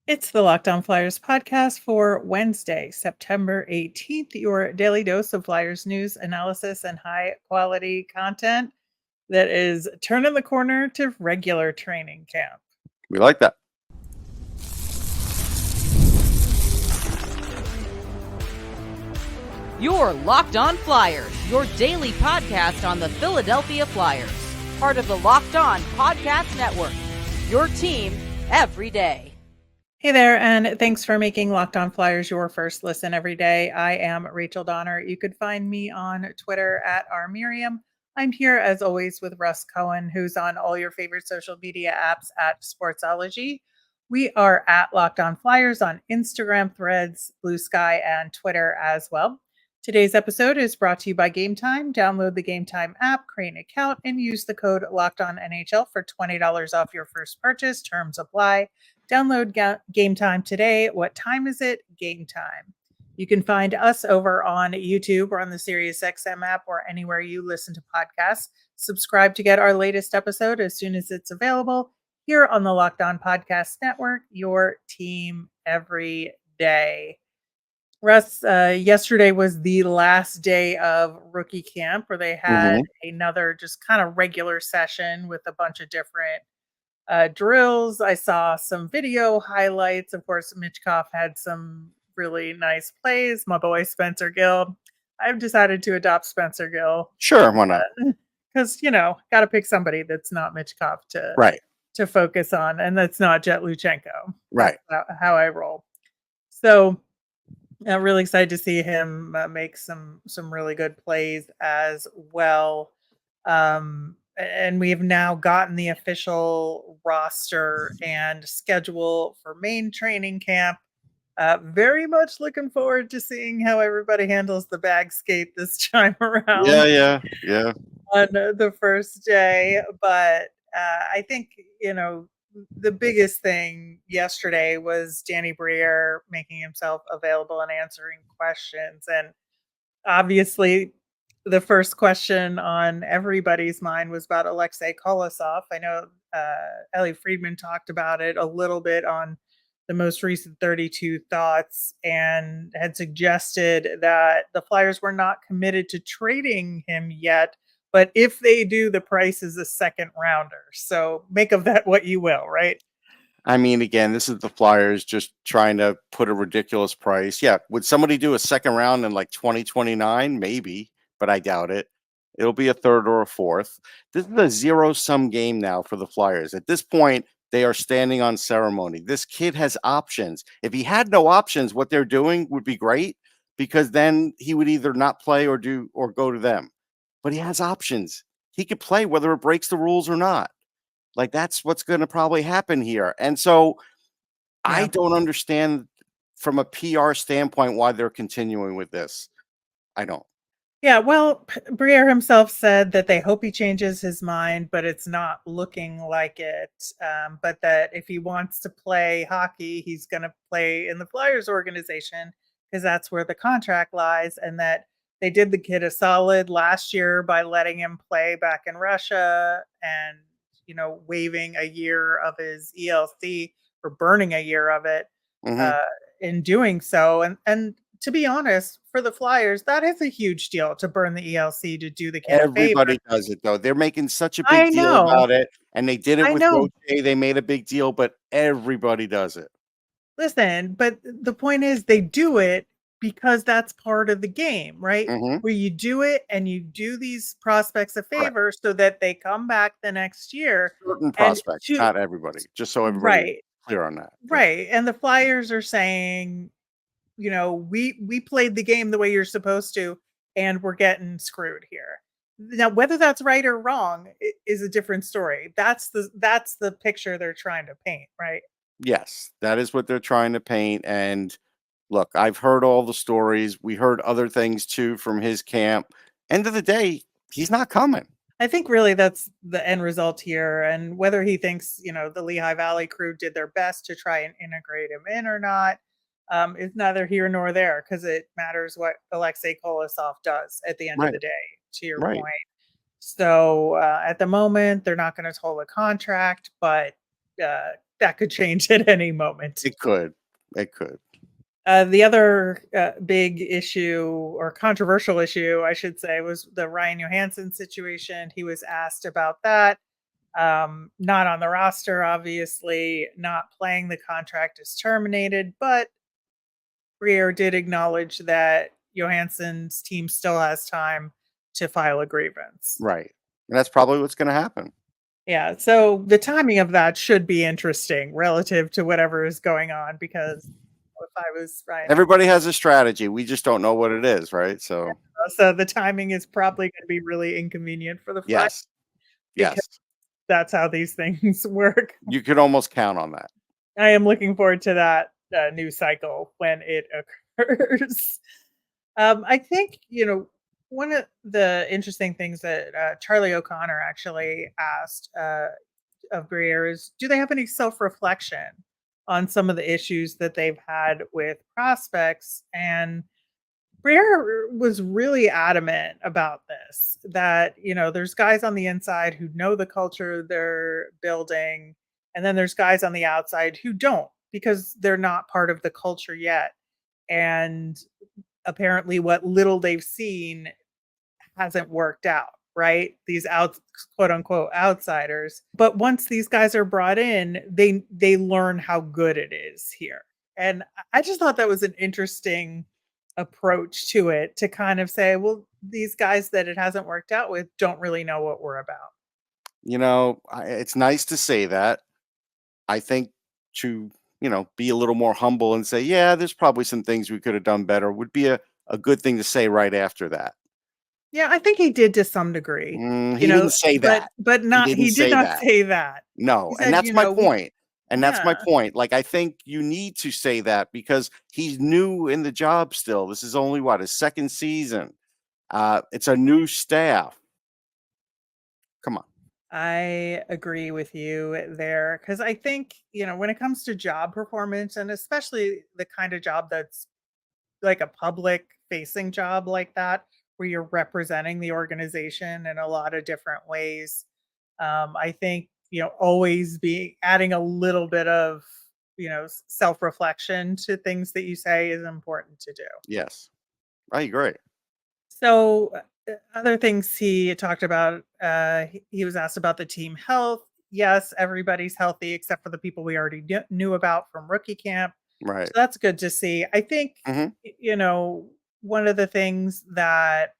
It's the Locked On Flyers podcast for Wednesday, September 18th, your daily dose of Flyers news, analysis, and high quality content that is turning the corner to regular training camp. We like that. You're Locked On Flyers, your daily podcast on the Philadelphia Flyers. Part of the Locked On Podcast Network, your team every day. Hey there, and thanks for making Locked On Flyers your first listen every day. I am Rachel Donner. You could find me on Twitter at rmiriam. I'm here as always with Russ Cohen, who's on all your favorite social media apps at Sportsology. We are at Locked On Flyers on Instagram, Threads, Blue Sky, and Twitter as well. Today's episode is brought to you by Gametime. Download the Gametime app, create an account, and use the code LOCKEDONNHL for $20 off your first purchase. Terms apply. Download Gametime today. What time is it? Game time. You can find us over on YouTube or on the SiriusXM app or anywhere you listen to podcasts. Subscribe to get our latest episode as soon as it's available here on the Locked On Podcast Network, your team every day. Russ, yesterday was the last day of rookie camp where they had another just kind of regular session with a bunch of different drills. I saw some video highlights. Of course, Michkov had some really nice plays. My boy Spencer Gill. I've decided to adopt Spencer Gill. Sure, why not? Because got to pick somebody that's not Michkov to focus on, and that's not Jett Luchanko. Right. That's how I roll. So I'm really excited to see him make some really good plays as well. And we have now gotten the official roster and schedule for main training camp. Very much looking forward to seeing how everybody handles the bag skate this time around. Yeah. On the first day. But I think, the biggest thing yesterday was Danny Briere making himself available and answering questions. And obviously, the first question on everybody's mind was about Alexei Kolosov. I know Ellie Friedman talked about it a little bit on the most recent 32 Thoughts and had suggested that the Flyers were not committed to trading him yet. But if they do, the price is a second rounder. So make of that what you will, right? I mean, again, this is the Flyers just trying to put a ridiculous price. Yeah. Would somebody do a second round in like 2029? Maybe, but I doubt it. It'll be a third or a fourth. This is a zero-sum game now for the Flyers. At this point, they are standing on ceremony. This kid has options. If he had no options, what they're doing would be great because then he would either not play or go to them. But he has options. He could play whether it breaks the rules or not. Like, that's what's going to probably happen here. And so I don't understand from a PR standpoint why they're continuing with this. I don't. Yeah, well, Briere himself said that they hope he changes his mind, but it's not looking like it. But that if he wants to play hockey, he's going to play in the Flyers organization because that's where the contract lies. And that they did the kid a solid last year by letting him play back in Russia and, waiving a year of his ELC or burning a year of it in doing so. And to be honest, for the Flyers, that is a huge deal to burn the ELC to do the kid a favor. Everybody does it, though. They're making such a big deal about it, and they did it with Roche. They made a big deal, but everybody does it. Listen, but the point is they do it because that's part of the game, right? Where you do it and you do these prospects a favor so that they come back the next year. Certain prospects, not everybody, just so everybody clear on that. Right. And the Flyers are saying, we played the game the way you're supposed to, and we're getting screwed here. Now, whether that's right or wrong is a different story. That's the picture they're trying to paint, right? Yes, that is what they're trying to paint. And look, I've heard all the stories. We heard other things too from his camp. End of the day, he's not coming. I think really that's the end result here. And whether he thinks, the Lehigh Valley crew did their best to try and integrate him in or not, is neither here nor there because it matters what Alexei Kolosov does at the end of the day, to your point. So at the moment, they're not going to toll a contract, but that could change at any moment. It could. It could. The other big issue or controversial issue, I should say, was the Ryan Johansen situation. He was asked about that. Not on the roster, obviously, not playing, the contract is terminated, but Briere did acknowledge that Johansen's team still has time to file a grievance. Right. And that's probably what's going to happen. Yeah, so the timing of that should be interesting relative to whatever is going on, because if I was Ryan, Everybody has a strategy. We just don't know what it is, right? So, so the timing is probably going to be really inconvenient for the Flyers, yes. because Yes. that's how these things work. You could almost count on that. I am looking forward to that new cycle when it occurs. I think, one of the interesting things that Charlie O'Connor actually asked of Briere is, do they have any self-reflection on some of the issues that they've had with prospects? And Briere was really adamant about this, that, there's guys on the inside who know the culture they're building, and then there's guys on the outside who don't, because they're not part of the culture yet. And apparently what little they've seen hasn't worked out, right? These quote unquote outsiders. But once these guys are brought in, they learn how good it is here. And I just thought that was an interesting approach to it, to kind of say, well, these guys that it hasn't worked out with don't really know what we're about. It's nice to say that. I think to, be a little more humble and say, yeah, there's probably some things we could have done better would be a good thing to say right after that. Yeah, I think he did to some degree. He didn't say that. But not He he did didn't not say say that. No, He and said, that's my point. And that's my Yeah. point. Like, I think you need to say that because he's new in the job still. This is only his second season. It's a new staff. Come on. I agree with you there, because I think, when it comes to job performance, and especially the kind of job that's like a public facing job like that, where you're representing the organization in a lot of different ways, I think, always be adding a little bit of, self reflection to things that you say is important to do. Yes, I agree. So, other things he talked about, he was asked about the team health. Yes, everybody's healthy except for the people we already knew about from rookie camp. Right. So that's good to see. I think, Mhm. One of the things that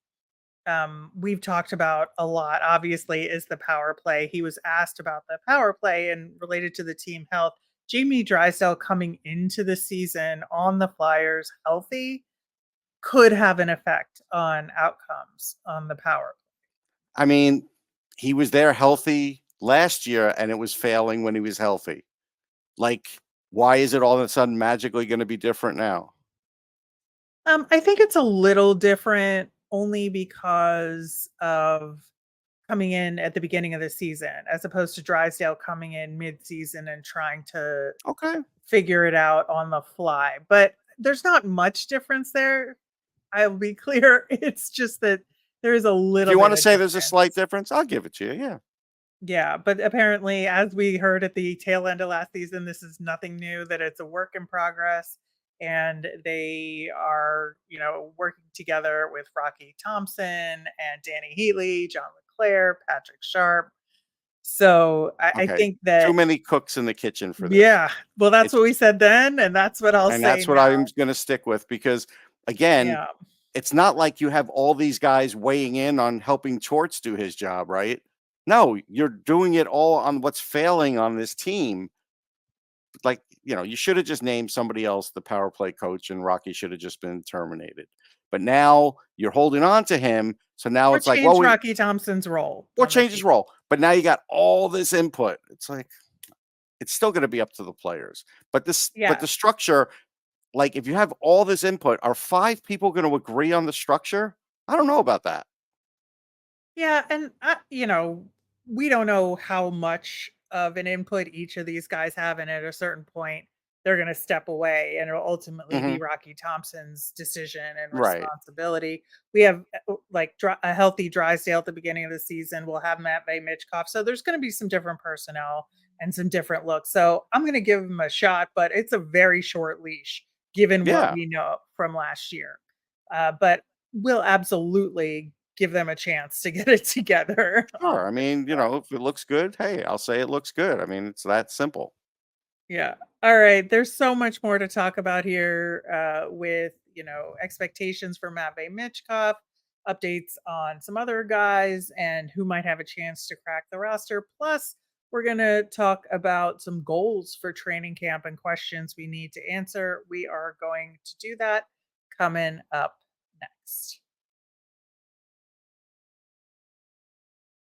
we've talked about a lot, obviously, is the power play. He was asked about the power play and related to the team health. Jamie Drysdale coming into the season on the Flyers healthy could have an effect on outcomes on the power. I mean, he was there healthy last year and it was failing when he was healthy. Like, why is it all of a sudden magically going to be different now? I think it's a little different only because of coming in at the beginning of the season, as opposed to Drysdale coming in mid-season and trying to Okay. figure it out on the fly. But there's not much difference there. I'll be clear. It's just that there is a If little you bit want to of say there's a slight difference. difference, I'll give it to you. Yeah. Yeah, but apparently, as we heard at the tail end of last season, this is nothing new, that it's a work in progress. And they are, working together with Rocky Thompson and Danny Heatley, John LeClaire, Patrick Sharp. So I Okay. think Too that, many cooks in the kitchen for this. yeah, well, that's It's what we said then, and that's what I'll and say that's what now. I'm going to stick with because again, Yeah. it's not like you have all these guys weighing in on helping Torts do his job, right? No, you're doing it all on what's failing on this team. Like, you should have just named somebody else the power play coach and Rocky should have just been terminated. But now you're holding on to him. So now Or it's like, change Rocky Thompson's role or on the change his team. role. But now you got all this input. It's like, it's still going to be up to the players. But the Yeah. structure, like if you have all this input, are 5 people going to agree on the structure? I don't know about that. Yeah, and we don't know how much of an input each of these guys have, and at a certain point, they're going to step away, and it'll ultimately be Mhm. Rocky Thompson's decision and Right. responsibility. We have like a healthy Drysdale at the beginning of the season. We'll have Matvei Michkov, so there's going to be some different personnel and some different looks. So I'm going to give him a shot, but it's a very short leash given what Yeah, we know from last year. But we'll absolutely give them a chance to get it together. sure. I mean, if it looks good, hey, I'll say it looks good. I mean, it's that simple. Yeah. All right. There's so much more to talk about here with, expectations for Matvei Michkov, updates on some other guys, and who might have a chance to crack the roster. Plus, we're going to talk about some goals for training camp and questions we need to answer. We are going to do that coming up next.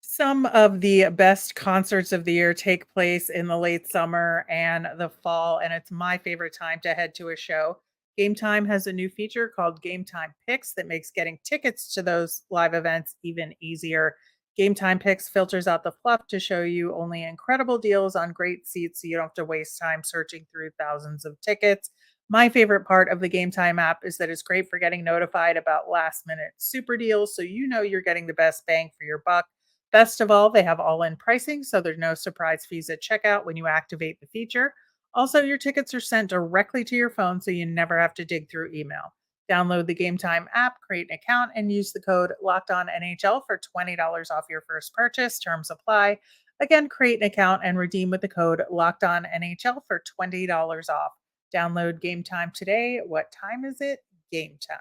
Some of the best concerts of the year take place in the late summer and the fall, and it's my favorite time to head to a show. Gametime has a new feature called Gametime Picks that makes getting tickets to those live events even easier. Gametime Picks filters out the fluff to show you only incredible deals on great seats so you don't have to waste time searching through thousands of tickets. My favorite part of the Gametime app is that it's great for getting notified about last minute super deals so you know you're getting the best bang for your buck. Best of all, they have all in pricing, so there's no surprise fees at checkout when you activate the feature. Also, your tickets are sent directly to your phone, so you never have to dig through email. Download the Game Time app, create an account, and use the code LOCKEDONNHL for $20 off your first purchase. Terms apply. Again, create an account and redeem with the code LOCKEDONNHL for $20 off. Download Game Time today. What time is it? Game time.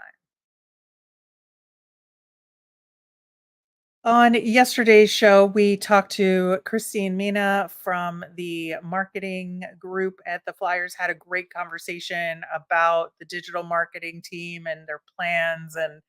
On yesterday's show, we talked to Christine Mina from the marketing group at the Flyers, had a great conversation about the digital marketing team and their plans and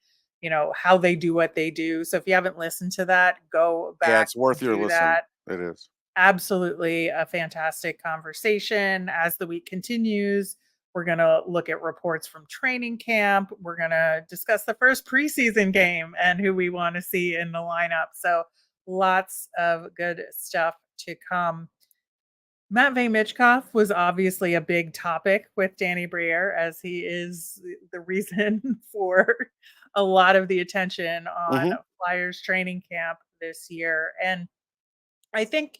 how they do what they do. So if you haven't listened to that, go Yeah, back it's and worth your do listen. that. It is. Absolutely a fantastic conversation. As the week continues, we're going to look at reports from training camp. We're going to discuss the first preseason game and who we want to see in the lineup. So, lots of good stuff to come. Matvei Michkov was obviously a big topic with Danny Briere, as he is the reason for a lot of the attention on Hmm. Flyers training camp this year. And I think,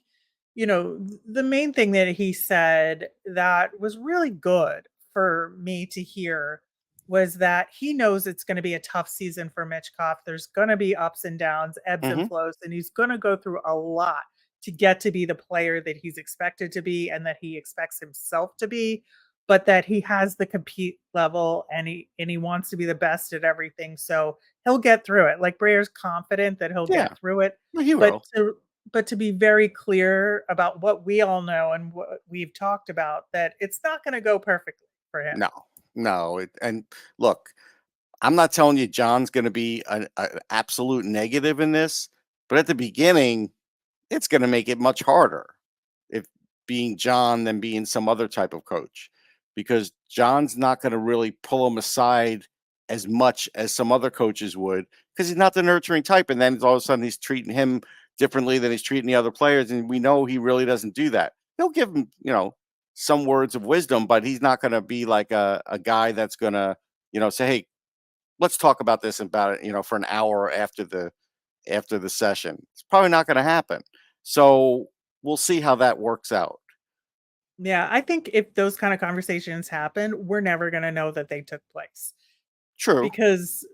the main thing that he said that was really good for me to hear was that he knows it's going to be a tough season for Mitchkov. There's going to be ups and downs, ebbs and Hmm. flows, and he's going to go through a lot to get to be the player that he's expected to be and that he expects himself to be, but that he has the compete level and he wants to be the best at everything. So he'll get through it. Like Brayer's confident that he'll Yeah, get through it, well, he but will. to be very clear about what we all know and what we've talked about, that it's not going to go perfectly for him. No, no. And look, I'm not telling you John's going to be an absolute negative in this, but at the beginning, it's going to make it much harder if being John than being some other type of coach, because John's not going to really pull him aside as much as some other coaches would, because he's not the nurturing type. And then all of a sudden he's treating him differently than he's treating the other players. And we know he really doesn't do that. He'll give him, some words of wisdom, but he's not going to be like a guy that's going to, say, hey, let's talk about this about it, for an hour after the session. It's probably not going to happen. So we'll see how that works out. Yeah, I think if those kind of conversations happen, we're never going to know that they took place True. because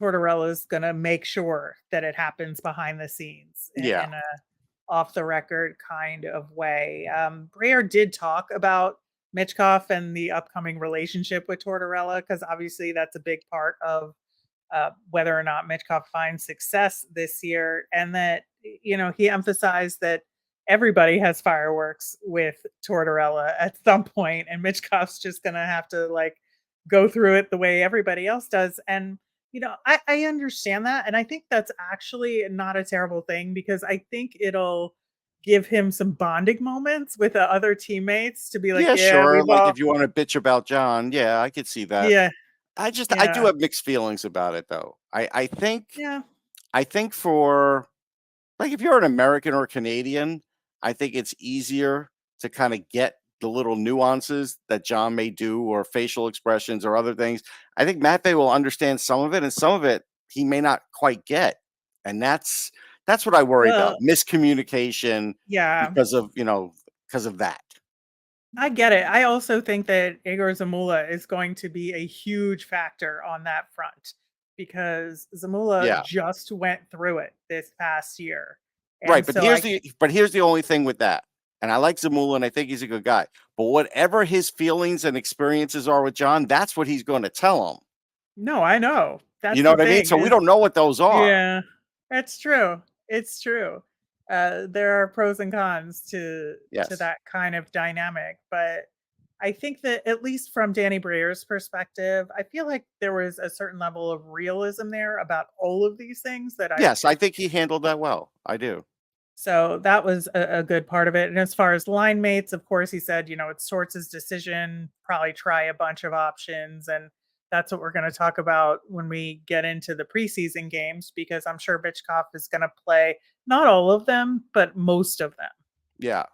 Tortorella is going to make sure that it happens behind the scenes Yeah. in a off the record kind of way. Briere did talk about Michkov and the upcoming relationship with Tortorella, because obviously that's a big part of whether or not Michkov finds success this year. And that, he emphasized that everybody has fireworks with Tortorella at some point, and Michkov's just going to have to go through it the way everybody else does. And, I understand that. And I think that's actually not a terrible thing, because I think it'll give him some bonding moments with the other teammates to be like, Yeah, yeah, sure. we've Like all, if you want to bitch about John, yeah, I could see that. yeah, I do yeah, have mixed feelings about it though. yeah. I think for like if you're an American or Canadian, I think it's easier to kind of get the little nuances that John may do, or facial expressions or other things. I think Matvei will understand some of it, and some of it he may not quite get. And that's what I worry about. Well, Miscommunication yeah. because of, because of that. I get it. I also think that Igor Zamula is going to be a huge factor on that front because Zamula Yeah. just went through it this past year. Right, And but so I here's the only thing with that. And I like Zamula, and I think he's a good guy. But whatever his feelings and experiences are with John, that's what he's going to tell him. no, I know. You That's know the what I mean? thing So we is don't know what those are. yeah, that's true. It's true. There are pros and cons to Yes. that kind of dynamic, but I think that at least from Danny Briere's perspective, I feel like there was a certain level of realism there about all of these things that I Yes, I think he appreciate. handled that well. I do. So that was a good part of it. And as far as line mates, of course, he said, it's Sorts' decision, probably try a bunch of options. And that's what we're going to talk about when we get into the preseason games, because I'm sure Michkov is going to play not all of them, but most of them. Yeah.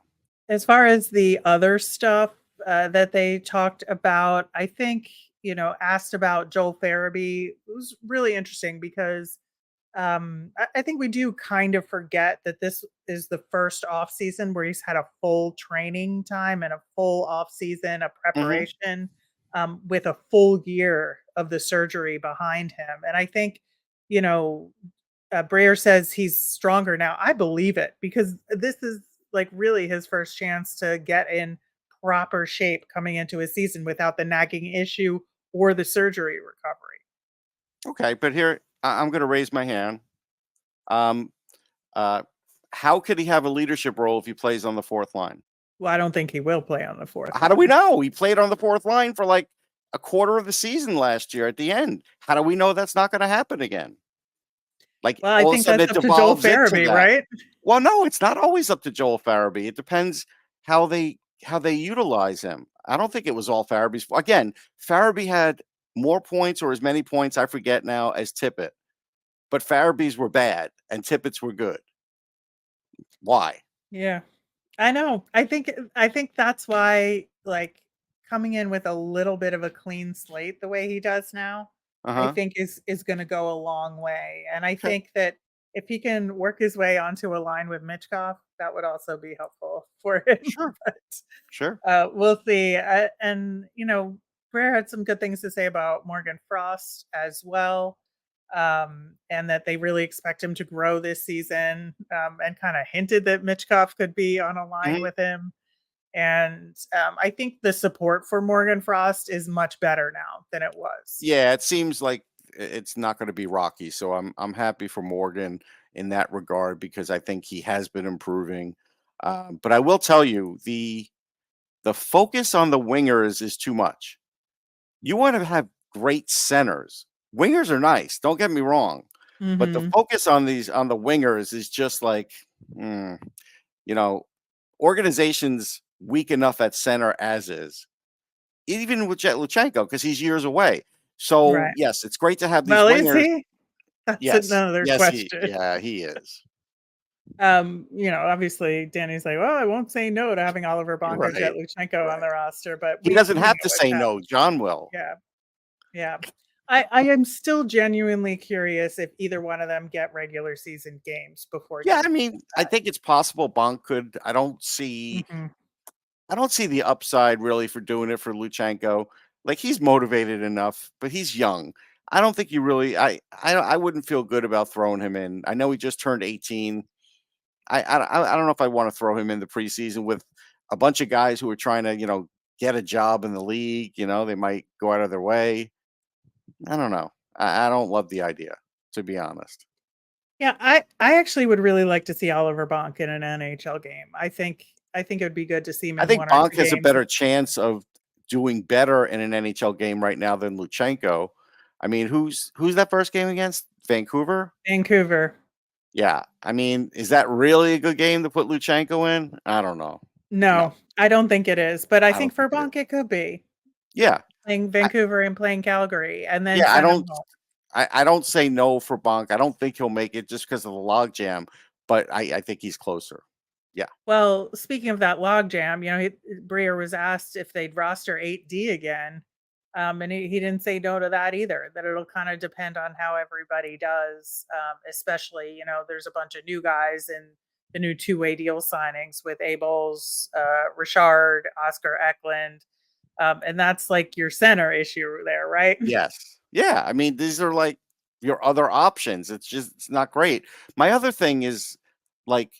As far as the other stuff that they talked about, I think, asked about Joel Farabee. It was really interesting because I think we do kind of forget that this is the first off season where he's had a full training time and a full off season of Hmm. preparation with a full year of the surgery behind him. And I think, you know, Briere says he's stronger now. I believe it because this is like really his first chance to get in proper shape coming into a season without the nagging issue or the surgery recovery. Okay, but here I'm going to raise my hand. Um, uh, how could he have a leadership role if he plays on the fourth line? Well, I don't think he will play on the fourth How do we line. know? He played on the fourth line for like a quarter of the season last year at the end. How do we know that's not going to happen again? Like Well, I all of a think sudden that's it up to Joel devolves into Farabee, that. right? Well, no, it's not always up to Joel Farabee. It depends how they utilize him. I don't think it was all Farabee's fault. Again, Farabee had more points or as many points, I forget now, as Tippett. But Farabee's were bad and Tippett's were good. Why? Yeah. I know. I think that's why like coming in with a little bit of a clean slate the way he does now, I Uh-huh. think is going to go a long way. And I Okay. think that if he can work his way onto a line with Michkov, that would also be helpful for him. Sure. But Sure. we'll see. And Brer had some good things to say about Morgan Frost as well, and that they really expect him to grow this season, and kind of hinted that Michkov could be on a line Mhm. with him. And I think the support for Morgan Frost is much better now than it was. Yeah, it seems like it's not going to be rocky. So I'm happy for Morgan in that regard because I think he has been improving. But I will tell you the focus on the wingers is too much. You want to have great centers. Wingers are nice, don't get me wrong, but the Hmm. focus on the wingers is just like, mm, you know, organizations weak enough at center as is, even with Jett Luchanko because he's years away. So Right. yes, it's great to have these Well, is wingers. he? That's Yes, another yes, he, question. yeah, he is. Obviously Danny's like, well, I won't say no to having Oliver Bonk Jet Right, Luchenko on right. the roster, but He we doesn't we have know to what's say no. happening. John will. Yeah. Yeah. I am still genuinely curious if either one of them get regular season games before Yeah, doing I mean, I think it's possible Bonk could. I don't see. that. Hmm. I don't see the upside really for doing it for Luchenko. Like he's motivated enough, but he's young. I don't think you really. I wouldn't feel good about throwing him in. I know he just turned 18. I don't know if I want to throw him in the preseason with a bunch of guys who are trying to get a job in the league. They might go out of their way. I don't know. I don't love the idea, to be honest. Yeah, I actually would really like to see Oliver Bonk in an NHL game. I think it would be good to see him I in think one or Bonk two has a games. better chance of doing better in an NHL game right now than Luchenko. I mean, who's that first game against? Vancouver? Vancouver. Yeah. I mean, is that really a good game to put Luchenko in? I don't know. No, No, I don't think it is, but I I think don't for think it Bonk is. it could be Yeah. playing I, Vancouver and playing Calgary and then yeah, I send him don't home. I don't say no for Bonk. I don't think he'll make it just because of the logjam, but I think he's closer. Yeah. Well, speaking of that logjam, Briere was asked if they'd roster 8D again, and he didn't say no to that either. That it'll kind of depend on how everybody does, especially there's a bunch of new guys the new two-way deal signings with Abels, Richard, Oscar Eklund. And that's like your center issue there, right? Yes. Yeah. I mean, these are like your other options. It's not great. My other thing is like,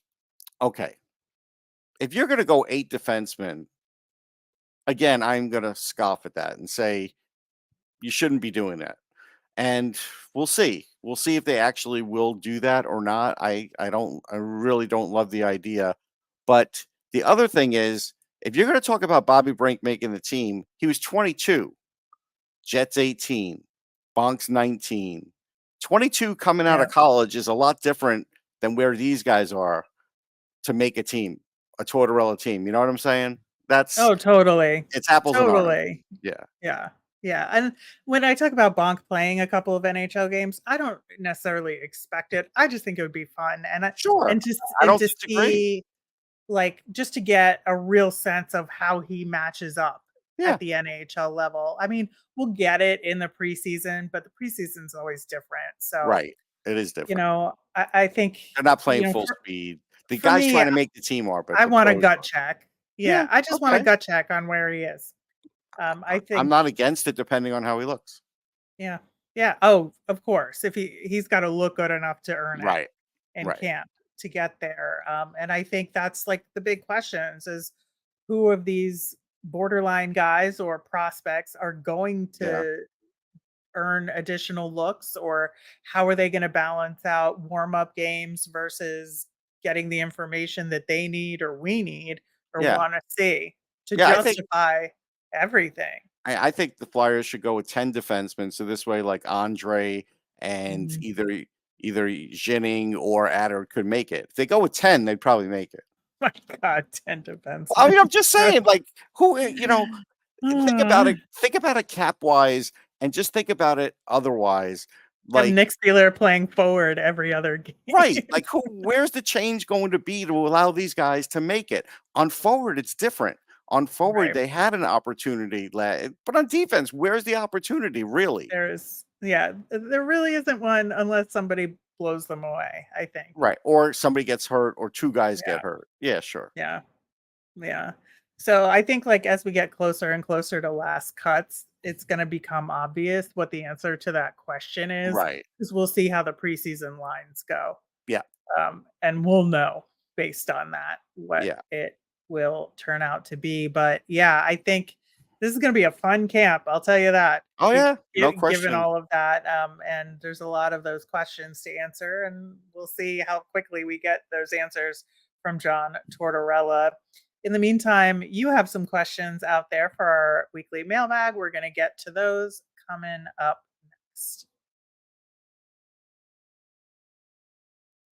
okay, if you're going to go 8 defensemen, again, I'm going to scoff at that and say you shouldn't be doing that. And we'll see. We'll see if they actually will do that or not. I really don't love the idea. But the other thing is, if you're going to talk about Bobby Brink making the team, he was 22, Jets 18, Bonk's 19. 22 coming out Yeah. of college is a lot different than where these guys are to make a team, a Tortorella team. You know what I'm saying? Oh, totally. It's apples and oranges. Totally. Yeah. Yeah. Yeah. And when I talk about Bonk playing a couple of NHL games, I don't necessarily expect it. I just think it would be fun. Sure. And just I and don't to disagree. see, like, just to get a real sense of how he matches up Yeah. at the NHL level. I mean, we'll get it in the preseason, but the preseason's always different. So, Right. It is different. I think, They're not playing full for speed. The for guys me, trying to make the team are, but I the want a pros gut are. check. Yeah, Yeah, I just want a okay. gut check on where he is. I I'm think, not against it depending on how he looks. yeah, yeah. Oh, of course, if he's got to look good enough to earn it Right. in Right. camp to get there. And I think that's like the big questions: is who of these borderline guys or prospects are going Yeah. to earn additional looks, or how are they going to balance out warm up games versus getting the information that they need or we need or Yeah. want to see to Yeah, justify everything. I think the Flyers should go with 10 defensemen, so this way, like, Andre and Mhm. either Jennings or Adder could make it. If they go with 10, they'd probably make it. My God, 10 I mean, defensemen. I'm just saying, like, who, think about it cap-wise and just think about it otherwise. Have Like, Nick Steeler playing forward every other right. game. Like where's the change going to be to allow these guys to make it? On forward, it's different. On forward, Right. they had an opportunity, but on defense, where's the opportunity really? There really isn't one unless somebody blows them away, I think. Right. Or somebody gets hurt or 2 guys Yeah. get hurt. Yeah, sure. Yeah. Yeah. So I think, like, as we get closer and closer to last cuts, it's going to become obvious what the answer to that question is, Right. because we'll see how the preseason lines go. Yeah. And we'll know based on that what Yeah. it will turn out to be. But yeah, I think this is going to be a fun camp. I'll tell you that. Oh yeah. No Given question. all of that, and there's a lot of those questions to answer, and we'll see how quickly we get those answers from John Tortorella. In the meantime, you have some questions out there for our weekly mailbag. We're going to get to those coming up next.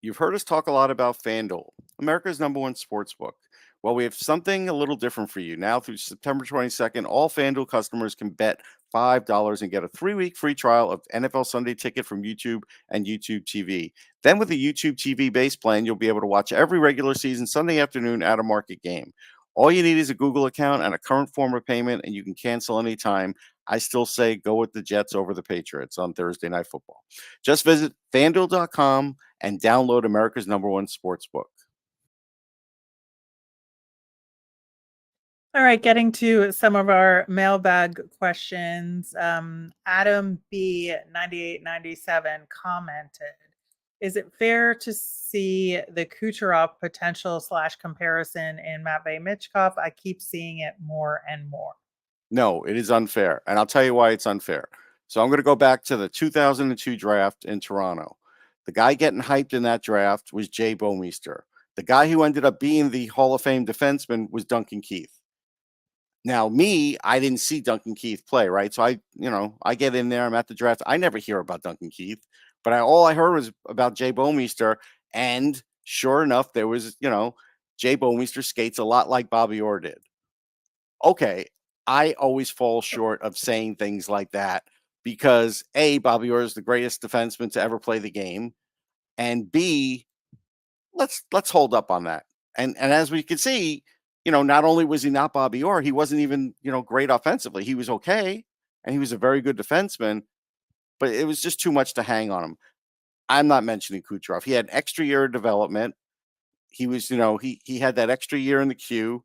You've heard us talk a lot about FanDuel, America's #1 sportsbook. Well, we have something a little different for you. Now through September 22nd, all FanDuel customers can bet $5 and get a 3-week free trial of NFL Sunday Ticket from YouTube and YouTube TV. Then with a YouTube TV base plan, you'll be able to watch every regular season Sunday afternoon at a market game. All you need is a Google account and a current form of payment, and you can cancel anytime. I still say go with the Jets over the Patriots on Thursday Night Football. Just visit fanduel.com and download America's #1 sportsbook. All right, getting to some of our mailbag questions. Adam B 9897 commented, is it fair to see the Kucherov potential / comparison in Matvei Michkov? I keep seeing it more and more. No, it is unfair, and I'll tell you why it's unfair. So I'm going to go back to the 2002 draft in Toronto. The guy getting hyped in that draft was Jay Bouwmeester. The guy who ended up being the Hall of Fame defenseman was Duncan Keith. Now, I didn't see Duncan Keith play, right? So I get in there, I'm at the draft. I never hear about Duncan Keith, but all I heard was about Jay Bouwmeester. And sure enough, there was, Jay Bouwmeester skates a lot like Bobby Orr did. Okay, I always fall short of saying things like that because A, Bobby Orr is the greatest defenseman to ever play the game, and B, let's hold up on that. And as we can see, not only was he not Bobby Orr, he wasn't even, great offensively. He was okay, and he was a very good defenseman, but it was just too much to hang on him. I'm not mentioning Kucherov. He had an extra year of development. he was, he had that extra year in the queue.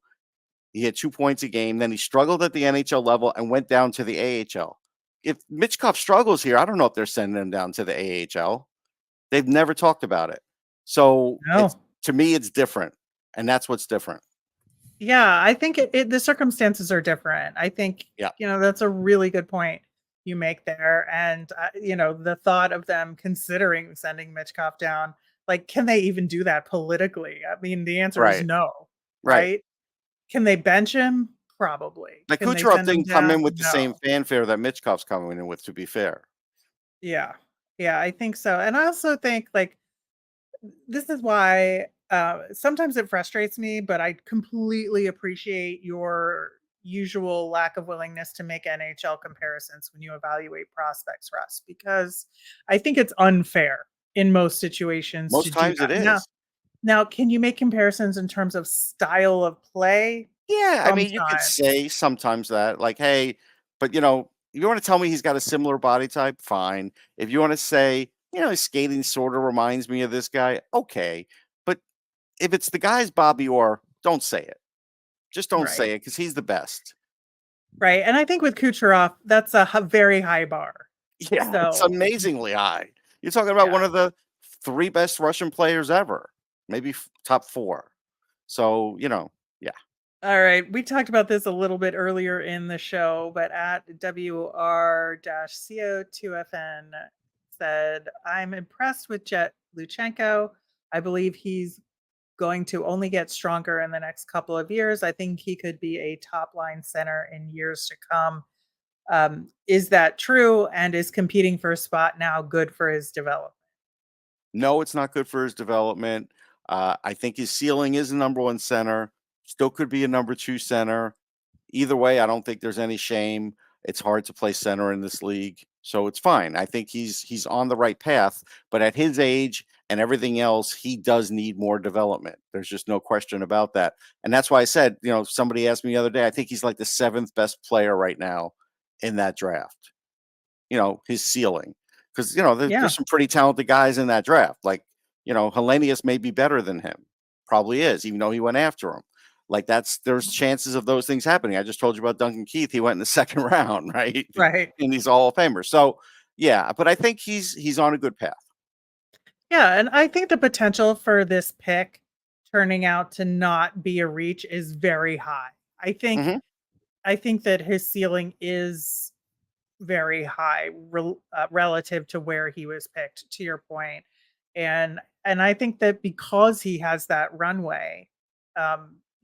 He had 2 points a game. Then he struggled at the NHL level and went down to the AHL. If Michkov struggles here, I don't know if they're sending him down to the AHL. They've never talked about it. So No. to me, it's different. And that's what's different. Yeah, I think the circumstances are different. I think, Yeah. That's a really good point you make there. And, the thought of them considering sending Michkov down, like, can they even do that politically? I mean, the answer is Right. no, Right. right? Can they bench him? Probably. Like Can they Kucherov send him didn't come in down? with the same No. fanfare that Michkov's coming in with, to be fair. Yeah. Yeah, I think so. And I also think, like, this is why sometimes it frustrates me, but I completely appreciate your usual lack of willingness to make NHL comparisons when you evaluate prospects, Russ, because I think it's unfair in most situations to Most do times it that. Now, is. now, can you make comparisons in terms of style of play? Yeah, I mean, you could Sometimes, say sometimes that, like, hey, but you want to tell me he's got a similar body type, fine. If you want to say, his skating sort of reminds me of this guy, okay. But if it's the guy's Bobby Orr, don't say it. Just don't right? say it because he's the best. Right, and I think with Kucherov, that's a very high bar. Yeah, it's So, amazingly high. You're talking about yeah. one of the 3 best Russian players ever, maybe top 4. So, yeah. All right. We talked about this a little bit earlier in the show, but at WR-CO2FN said, I'm impressed with Jett Luchanko. I believe he's going to only get stronger in the next couple of years. I think he could be a top line center in years to come. Is that true? And is competing for a spot now good for his development? No, it's not good for his development. I think his ceiling is a number 1 center. Still could be a number 2 center. Either way, I don't think there's any shame. It's hard to play center in this league, so it's fine. I think he's on the right path, but at his age and everything else, he does need more development. There's just no question about that. And that's why I said, somebody asked me the other day, I think he's like the 7th best player right now in that draft. His ceiling. Because, Yeah. there's some pretty talented guys in that draft. Like, Hellenius may be better than him. Probably is, even though he went after him. Like there's chances of those things happening. I just told you about Duncan Keith. He went in the 2nd round, right? Right. And he's a Hall of Famer. So yeah, but I think he's on a good path. Yeah, and I think the potential for this pick turning out to not be a reach is very high. I think hmm I think that his ceiling is very high relative to where he was picked, to your point. And I think that because he has that runway,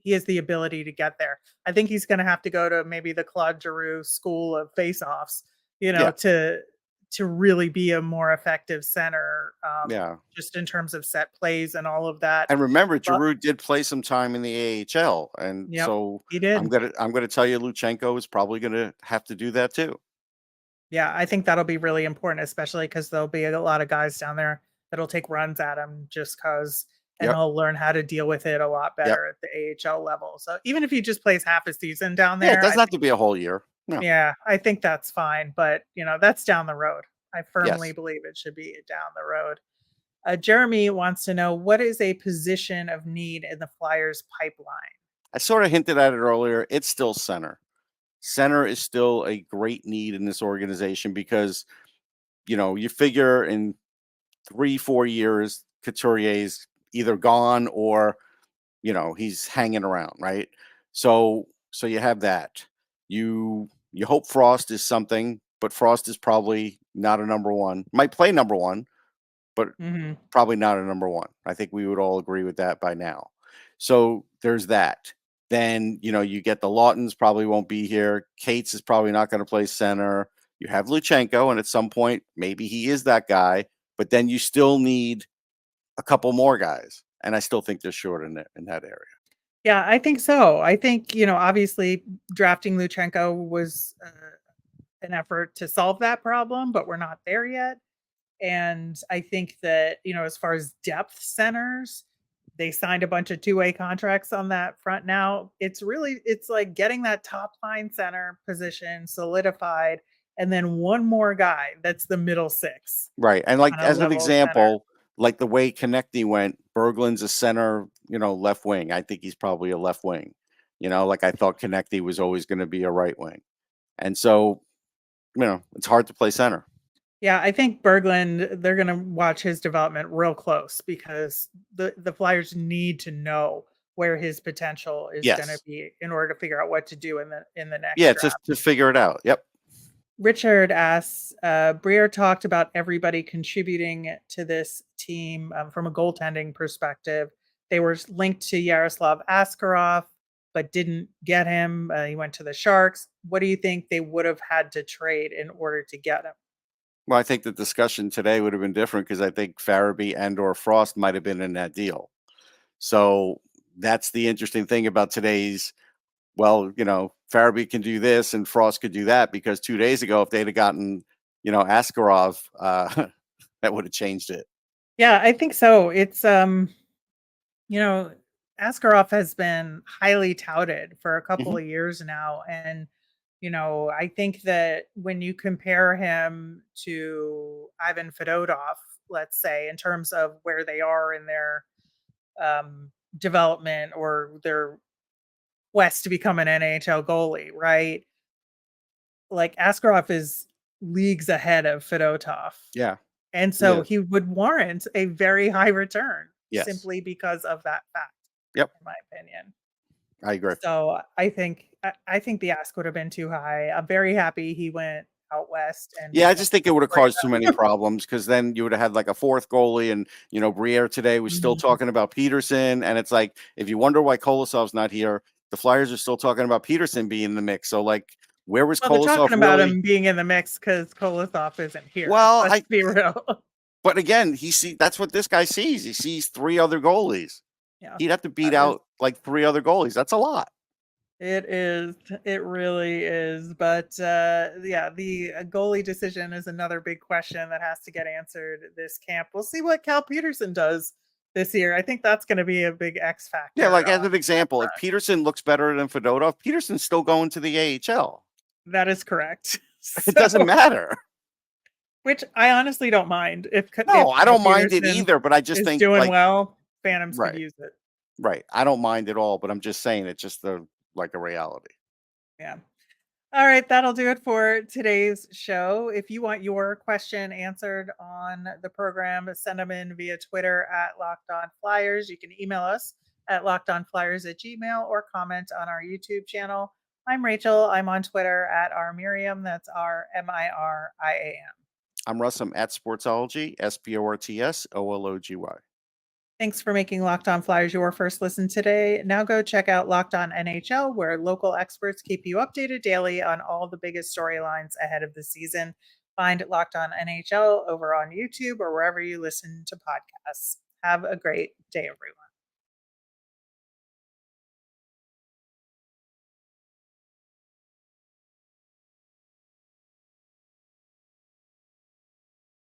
he has the ability to get there. I think he's going to have to go to maybe the Claude Giroux school of face-offs, Yeah, to really be a more effective center, yeah. just in terms of set plays and all of that. And remember, But Giroux did play some time in the AHL, and yep, so he I'm did. gonna tell you, Luchanko is probably gonna have to do that too. Yeah, I think that'll be really important, especially because there'll be a lot of guys down there that'll take runs at him just because, and Yep, he'll learn how to deal with it a lot yep. better at the AHL level. So even if he just plays half a season down Yeah, it there, doesn't have to be a whole year. No. I think that's fine. But that's down the road. I firmly Yes. believe it should be down the road. Jeremy wants to know, what is a position of need in the Flyers pipeline? I sort of hinted at it earlier. It's still center. Center is still a great need in this organization because, you figure in 3-4 years, Couturier's either gone or, he's hanging around, right? So you have that. You hope Frost is something, but Frost is probably not a number 1. Might play number 1, but Hmm. probably not a number 1. I think we would all agree with that by now. So there's that. Then, you get the Lawtons probably won't be here. Cates is probably not going to play center. You have Luchanko, and at some point, maybe he is that guy, but then you still need a couple more guys. And I still think they're short in that area. Yeah, I think so. I think, obviously drafting Luchenko was an effort to solve that problem, but we're not there yet. And I think that, as far as depth centers, they signed a bunch of two-way contracts on that front now. It's like getting that top line center position solidified and then one more guy that's the middle 6 Right. And like on a as an level center. example, like the way Konechny went, Berglund's a center left wing. I think he's probably a left wing. Like I thought Konechny was always going to be a right wing. And so, it's hard to play center. Yeah, I think Berglund, they're going to watch his development real close because the Flyers need to know where his potential is going to be in order to figure out what to do in the next draft. Just to figure it out. Yep. Richard asks, Briere talked about everybody contributing to this team from a goaltending perspective. They were linked to Yaroslav Askarov, but didn't get him. He went to the Sharks. What do you think they would have had to trade in order to get him? Well, I think the discussion today would have been different because I think Farabee and or Frost might have been in that deal. So that's the interesting thing about today's, Farabee can do this and Frost could do that, because 2 days ago, if they'd have gotten, Askarov, that would have changed it. Yeah, I think so. It's, Askarov has been highly touted for a couple of years now. And, I think that when you compare him to Ivan Fedotov, let's say, in terms of where they are in their development or their quest to become an NHL goalie, right? Like Askarov is leagues ahead of Fedotov. Yeah. And so he would warrant a very high return simply because of that fact. Yep. In my opinion. I agree. So I think the ask would have been too high. I'm very happy he went out west. And I just think it would have caused too many problems, because then you would have had like a fourth goalie, and Briere today was still talking about Peterson, and it's like, if you wonder why Kolosov's not here, the Flyers are still talking about Peterson being in the mix. So like, where was Kolosov? They're talking about him being in the mix because Kolosov isn't here. Well, let's be real. But again, that's what this guy sees. He sees 3 other goalies. Yeah, he'd have to beat out like 3 other goalies. That's a lot. It is. It really is. But the goalie decision is another big question that has to get answered this camp. We'll see what Cal Peterson does this year. I think that's going to be a big X factor. Yeah, like as an example, if Peterson looks better than Fedotov, Peterson's still going to the AHL. That is correct. It doesn't matter. Which I honestly don't mind. I don't mind it either, but I just think doing well, Phantoms could use it. Right. I don't mind at all, but I'm just saying it's just a reality. Yeah. All right, that'll do it for today's show. If you want your question answered on the program, send them in via Twitter at Locked On Flyers. You can email us at lockedonflyers@gmail.com or comment on our YouTube channel. I'm Rachel. I'm on Twitter at rmiriam. That's RMIRIAM. I'm Russ. I'm at Sportsology, SPORTSOLOGY. Thanks for making Locked On Flyers your first listen today. Now go check out Locked On NHL, where local experts keep you updated daily on all the biggest storylines ahead of the season. Find Locked On NHL over on YouTube or wherever you listen to podcasts. Have a great day, everyone.